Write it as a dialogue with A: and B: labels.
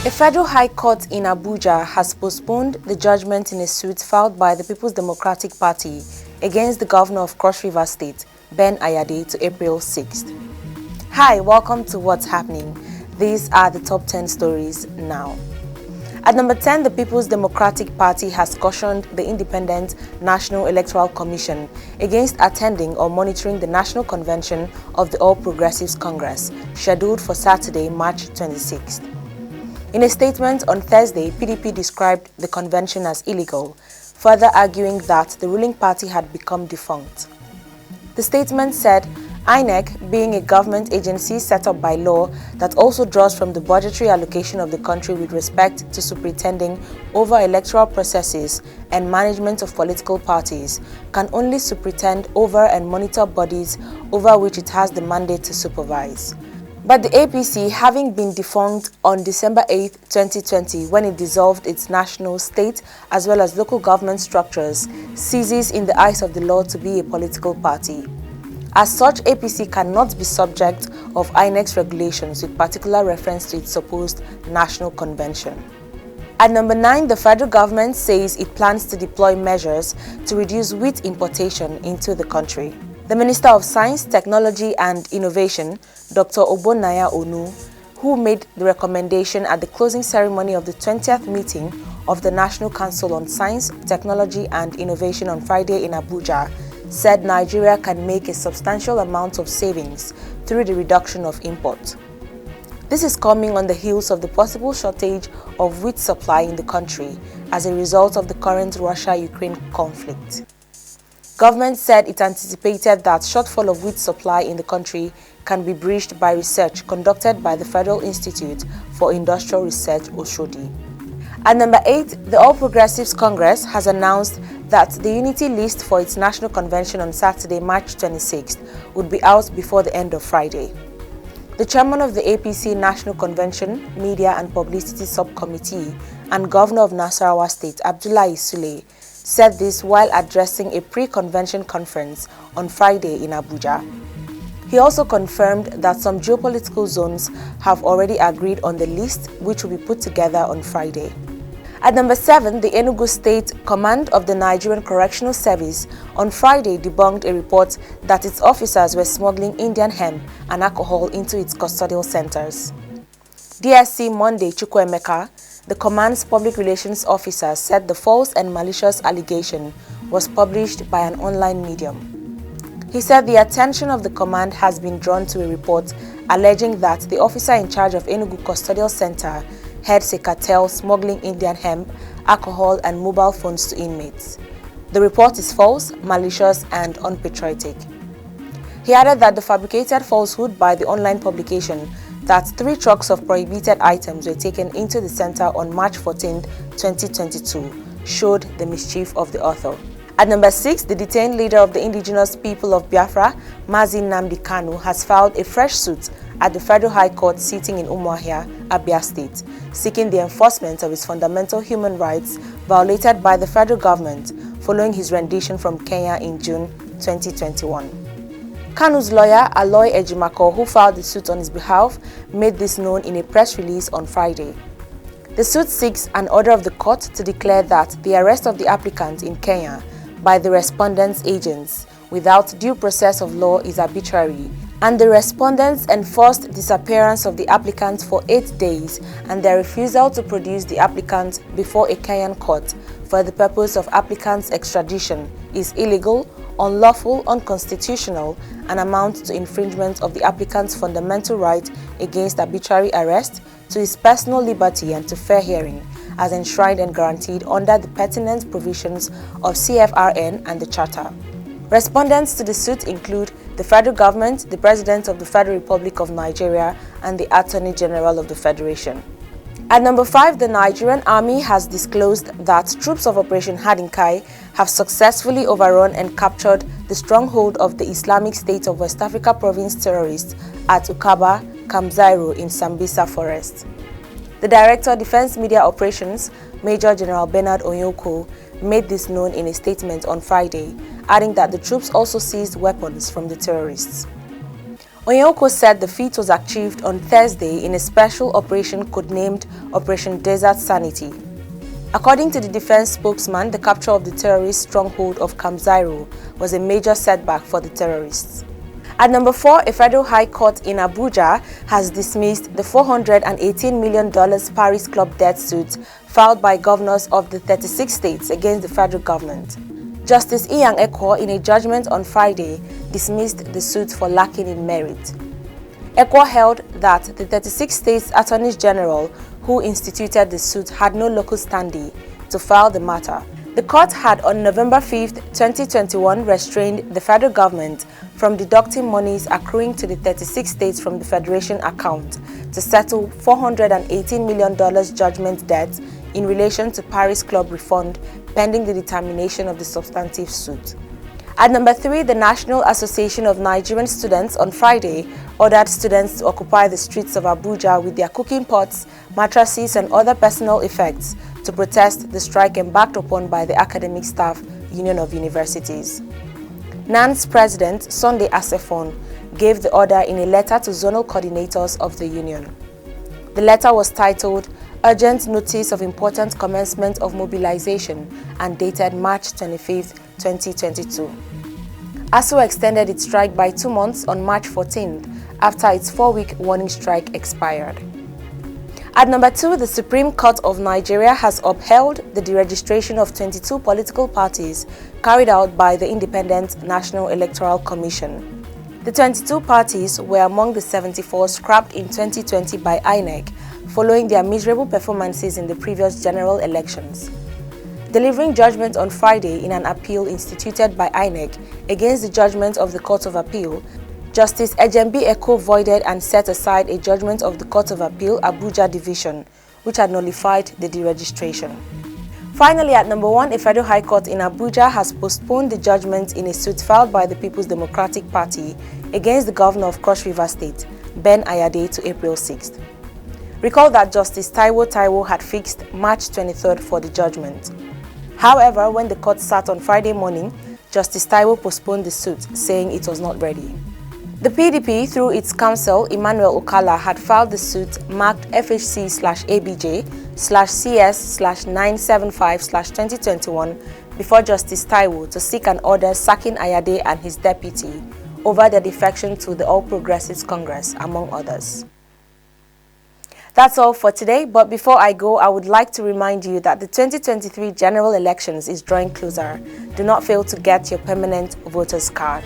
A: A federal high court in Abuja has postponed the judgment in a suit filed by the People's Democratic Party against the governor of Cross River State, Ben Ayade, to April 6th. Hi, welcome to What's Happening. These are the top 10 stories now. At number 10, the People's Democratic Party has cautioned the Independent National Electoral Commission against attending or monitoring the National Convention of the All Progressives Congress, scheduled for Saturday, March 26th. In a statement on Thursday, PDP described the convention as illegal, further arguing that the ruling party had become defunct. The statement said, INEC, being a government agency set up by law that also draws from the budgetary allocation of the country with respect to superintending over electoral processes and management of political parties, can only superintend over and monitor bodies over which it has the mandate to supervise. But the APC, having been defunct on December 8, 2020, when it dissolved its national, state, as well as local government structures, ceases in the eyes of the law to be a political party. As such, APC cannot be subject of INEC's regulations with particular reference to its supposed national convention. At number 9, the federal government says it plans to deploy measures to reduce wheat importation into the country. The Minister of Science, Technology and Innovation, Dr. Obonaya Onu, who made the recommendation at the closing ceremony of the 20th meeting of the National Council on Science, Technology and Innovation on Friday in Abuja, said Nigeria can make a substantial amount of savings through the reduction of import. This is coming on the heels of the possible shortage of wheat supply in the country as a result of the current Russia-Ukraine conflict. Government said it anticipated that shortfall of wheat supply in the country can be bridged by research conducted by the Federal Institute for Industrial Research, Oshodi. At number 8, the All Progressives Congress has announced that the unity list for its national convention on Saturday, March 26th, would be out before the end of Friday. The chairman of the APC National Convention, Media and Publicity Subcommittee and Governor of Nasarawa State, Abdullahi Sule, said this while addressing a pre-convention conference on Friday in Abuja. He also confirmed that some geopolitical zones have already agreed on the list, which will be put together on Friday. At number 7, the Enugu State Command of the Nigerian Correctional Service on Friday debunked a report that its officers were smuggling Indian hemp and alcohol into its custodial centers. DSC Monday Chukwuemeka, the command's public relations officer, said the false and malicious allegation was published by an online medium. He said the attention of the command has been drawn to a report alleging that the officer in charge of Enugu Custodial Center heads a cartel smuggling Indian hemp, alcohol and mobile phones to inmates. The report is false, malicious and unpatriotic. He added that the fabricated falsehood by the online publication that 3 trucks of prohibited items were taken into the center on March 14, 2022, showed the mischief of the author. At number 6, the detained leader of the indigenous people of Biafra, Mazin Namdi Kanu, has filed a fresh suit at the Federal High Court sitting in Umuahia, Abia State, seeking the enforcement of his fundamental human rights violated by the federal government following his rendition from Kenya in June 2021. Kanu's lawyer, Aloy Ejimako, who filed the suit on his behalf, made this known in a press release on Friday. The suit seeks an order of the court to declare that the arrest of the applicant in Kenya by the respondent's agents without due process of law is arbitrary, and the respondent's enforced disappearance of the applicant for 8 days and their refusal to produce the applicant before a Kenyan court for the purpose of applicant's extradition is illegal, unlawful, unconstitutional, and amounts to infringement of the applicant's fundamental right against arbitrary arrest, to his personal liberty and to fair hearing, as enshrined and guaranteed under the pertinent provisions of CFRN and the Charter. Respondents to the suit include the federal government, the President of the Federal Republic of Nigeria, and the Attorney General of the Federation. At number 5, the Nigerian Army has disclosed that troops of Operation Hadinkai have successfully overrun and captured the stronghold of the Islamic State of West Africa Province terrorists at Ukaba, Kamzairo in Sambisa Forest. The Director of Defense Media Operations, Major General Bernard Onyoko, made this known in a statement on Friday, adding that the troops also seized weapons from the terrorists. Onyeko said the feat was achieved on Thursday in a special operation codenamed Operation Desert Sanity. According to the defense spokesman, the capture of the terrorist stronghold of Kamzairo was a major setback for the terrorists. At number 4, a federal high court in Abuja has dismissed the $418 million Paris Club debt suit filed by governors of the 36 states against the federal government. Justice Iyan Ekwo, in a judgment on Friday, dismissed the suit for lacking in merit. Ekwo held that the 36 states attorneys general who instituted the suit had no local standing to file the matter. The court had on November 5, 2021 restrained the federal government from deducting monies accruing to the 36 states from the federation account to settle $418 million judgment debt in relation to Paris Club refund pending the determination of the substantive suit. At number 3, the National Association of Nigerian Students on Friday ordered students to occupy the streets of Abuja with their cooking pots, mattresses and other personal effects to protest the strike embarked upon by the Academic Staff Union of Universities. NAN's president, Sunday Asefon, gave the order in a letter to zonal coordinators of the union. The letter was titled Urgent Notice of Important Commencement of Mobilization and dated March 25, 2022. ASU extended its strike by 2 months on March 14th after its 4-week warning strike expired. At number 2, the Supreme Court of Nigeria has upheld the deregistration of 22 political parties carried out by the Independent National Electoral Commission. The 22 parties were among the 74 scrapped in 2020 by INEC following their miserable performances in the previous general elections. Delivering judgment on Friday in an appeal instituted by INEC against the judgment of the Court of Appeal, Justice Ejembi Eko voided and set aside a judgment of the Court of Appeal Abuja Division, which had nullified the deregistration. Finally, at number 1, a federal high court in Abuja has postponed the judgment in a suit filed by the People's Democratic Party against the governor of Cross River State, Ben Ayade, to April 6th. Recall that Justice Taiwo had fixed March 23rd for the judgment. However, when the court sat on Friday morning, Justice Taiwo postponed the suit, saying it was not ready. The PDP, through its counsel, Emmanuel Okala, had filed the suit marked FHC/ABJ/CS/975/2021 before Justice Taiwo to seek an order sacking Ayade and his deputy over their defection to the All Progressives Congress, among others. That's all for today, but before I go, I would like to remind you that the 2023 general elections is drawing closer. Do not fail to get your permanent voter's card.